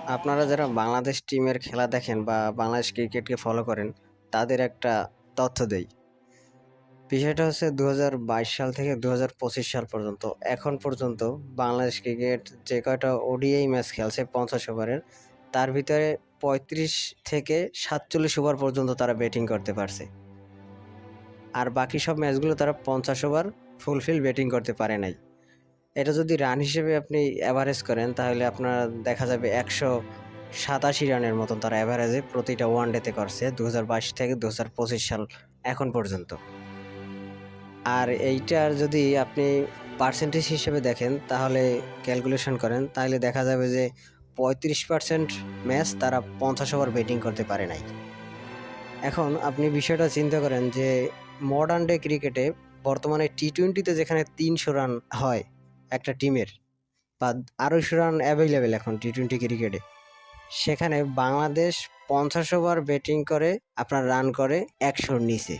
আপনারা যারা বাংলাদেশ টিমের খেলা দেখেন বা বাংলাদেশ ক্রিকেটকে ফলো করেন, তাদের একটা তথ্য দেই। বিষয়টা হচ্ছে ২০২২ সাল থেকে ২০২৫ সাল পর্যন্ত, এখন পর্যন্ত বাংলাদেশ ক্রিকেট যে কয়টা ওডিআই ম্যাচ খেলছে ৫০ ওভারের, তার ভিতরে ৩৫ থেকে ৪৭ ওভার পর্যন্ত তারা ব্যাটিং করতে পারছে। আর বাকি সব ম্যাচগুলো তারা ৫০ ওভার ফুলফিল ব্যাটিং করতে পারে নাই। এটা যদি রান হিসেবে আপনি অ্যাভারেজ করেন, তাহলে আপনার দেখা যাবে ১৮৭ রানের মতন তারা অ্যাভারেজে প্রতিটা ওয়ানডেতে করছে ২০২২ থেকে ২০২৫ সাল এখন পর্যন্ত। আর এইটার যদি আপনি পার্সেন্টেজ হিসেবে দেখেন, তাহলে ক্যালকুলেশন করেন, তাহলে দেখা যাবে যে ৩৫% ম্যাচ তারা ৫০ ওভার ব্যাটিং করতে পারে নাই। এখন আপনি বিষয়টা চিন্তা করেন যে মডার্ন ডে ক্রিকেটে বর্তমানে টি-টোয়েন্টিতে যেখানে ৩০০ রান হয় একটা টিমের, বা ২৫০ রান অ্যাভেইলেবল এখন টি-টোয়েন্টি ক্রিকেটে, সেখানে বাংলাদেশ ৫০ ওভার ব্যাটিং করে আপনার রান করে ১০০-র নিচে।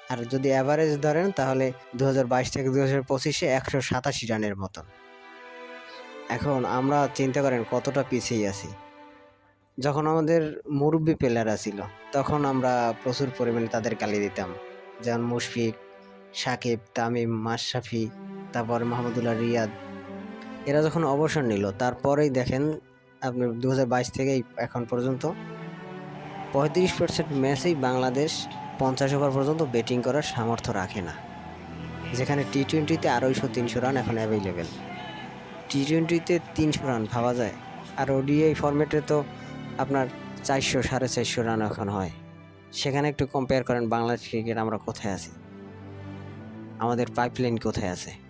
আর যদি অ্যাভারেজ ধরেন, তাহলে ২০২২ থেকে ২০২৫-এ ১৮৭ রানের মতন। এখন আমরা চিন্তা করেন কতটা পিছিয়ে আছি। যখন আমাদের মুরব্বি প্লেয়াররা ছিল, তখন আমরা প্রচুর পরিমাণে তাদের গালি দিতাম। যেমন মুশফিক, সাকিব, তামিম, মাশরাফি, তারপর মাহমুদুল্লাহ রিয়াদ। এরা যখন অবসর নিল, তারপরেই দেখেন আপনি ২০২২ থেকে এখন পর্যন্ত ৩৫% ম্যাচেই বাংলাদেশ ৫০ ওভার পর্যন্ত ব্যাটিং করার সামর্থ্য রাখে না। যেখানে টি-টোয়েন্টিতে ২৫০-৩০০ রান এখন অ্যাভেইলেবল। টি-টোয়েন্টিতে ৩০০ রান ভাবা যায়? আর ওডিআই ফরম্যাটে তো আপনার ৪০০, ৪৫০ রান এখন হয়। সেখানে একটু কম্পেয়ার করেন বাংলাদেশ ক্রিকেট আমরা কোথায় আছি? আমাদের পাইপলাইন কোথায় আছে?